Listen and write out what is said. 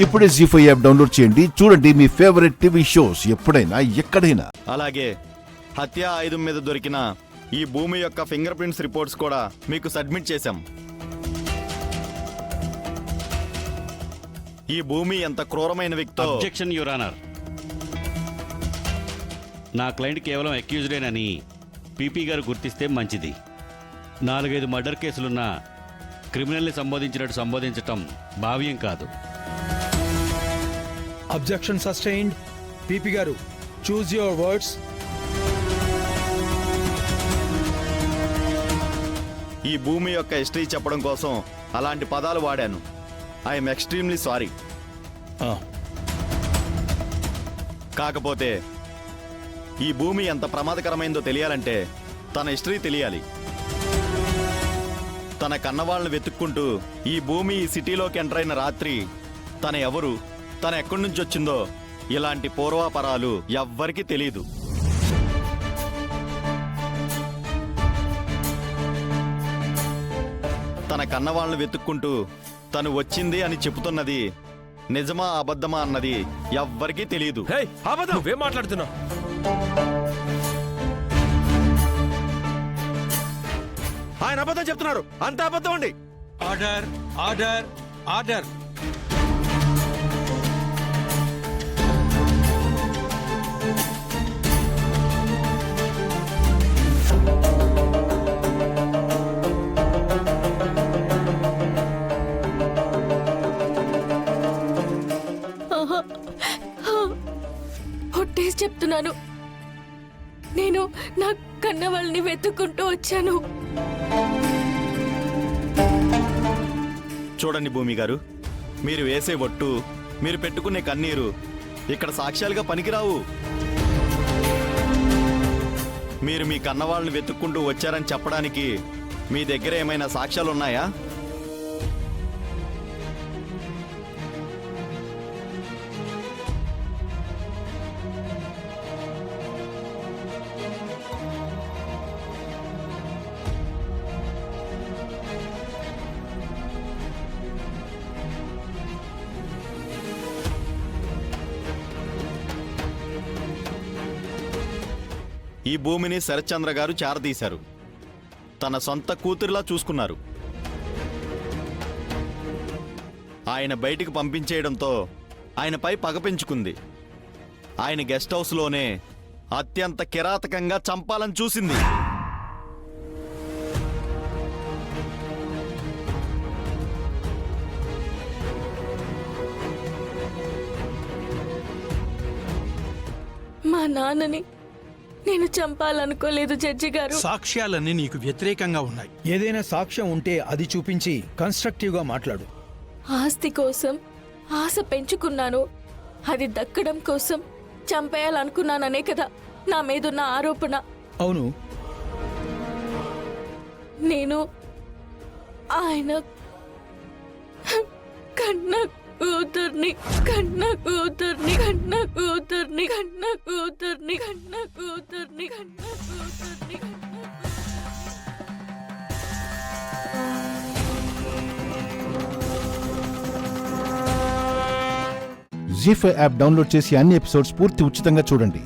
ఇప్పుడే జీ5 app download చేయండి. చూడండి మీ ఫేవరెట్ టీవీ షోస్ ఎప్పుడైనా ఎక్కడైనా. అలాగే హత్య ఆయుధం మీద దొరికిన ఈ భూమి యొక్క ఫింగర్ ప్రింట్స్ రిపోర్ట్స్ కూడా మీకు సబ్మిట్ చేశాం. ఈ భూమి ఎంత క్రూరమైన వ్యక్తో. Objection your honour. నా క్లయింట్ కేవలం అక్యూజ్డేనని పీపీ గారు గుర్తిస్తే మంచిది. 4-5 మర్డర్ కేసులున్న క్రిమినల్ని సంబోధించినట్టు సంబోధించటం భావ్యం కాదు. Objection sustained. పీపీ గారు, చూజ్ యువర్ వర్డ్స్. ఈ భూమి యొక్క హిస్టరీ చెప్పడం కోసం అలాంటి పదాలు వాడాను. I'm extremely sorry. కాకపోతే ఈ భూమి ఎంత ప్రమాదకరమైందో తెలియాలంటే తన హిస్టరీ తెలియాలి. తన కన్నవాళ్ళని వెతుక్కుంటూ ఈ భూమి ఈ సిటీలోకి ఎంటర్ అయిన రాత్రి తన ఎవరు, తన ఎక్కడి నుంచి వచ్చిందో ఇలాంటి పూర్వాపరాలు ఎవ్వరికీ తెలీదు. తన కన్నవాళ్ళని వెతుక్కుంటూ తను వచ్చింది అని చెబుతున్నది నిజమా అబద్ధమా అన్నది ఎవ్వరికీ తెలీదు. నువ్వేం మాట్లాడుతున్నావు? ఆయన అబద్ధం చెప్తున్నారు. అంత అబద్ధం అండి. Order, order, order. ఒట్టేసి చెప్తున్నాను, నేను నా కన్న వాళ్ళని వెతుక్కుంటూ వచ్చాను. చూడండి భూమి గారు, మీరు వేసే ఒట్టు, మీరు పెట్టుకునే కన్నీరు ఇక్కడ సాక్ష్యాలుగా పనికిరావు. మీరు మీ కన్నవాళ్ళని వెతుక్కుంటూ వచ్చారని చెప్పడానికి మీ దగ్గర ఏమైనా సాక్ష్యాలున్నాయా? ఈ భూమిని శరత్చంద్ర గారు చేరదీశారు. తన సొంత కూతురిలా చూసుకున్నారు. ఆయన బయటికి పంపించేయడంతో ఆయనపై పగ పెంచుకుంది. ఆయన గెస్ట్ హౌస్లోనే అత్యంత కిరాతకంగా చంపాలని చూసింది. మా నాన్నని నేను చంపాలనుకోలేదు జడ్జి గారు. సాక్ష్యాలన్నీ నీకు వ్యతిరేకంగా ఉన్నాయి. ఏదైనా సాక్ష్యం ఉంటే అది చూపించి కన్స్ట్రక్టివ్ గా మాట్లాడు. ఆస్తి కోసం ఆశ పెంచుకున్నాను, అది దక్కడం కోసం చంపేయాలనుకున్నాననే కదా నా మీదున్న ఆరోపణ. అవును, నేను ఆయన కన్న కూతుర్ని కన్న కూతుర్ని కన్న కూతుర్ని కన్న కూతుర్ని కన్న కూతుర్ని కన్న కూతుర్ని జీ5 యాప్ డౌన్లోడ్ చేసి అన్ని ఎపిసోడ్స్ పూర్తి ఉచితంగా చూడండి.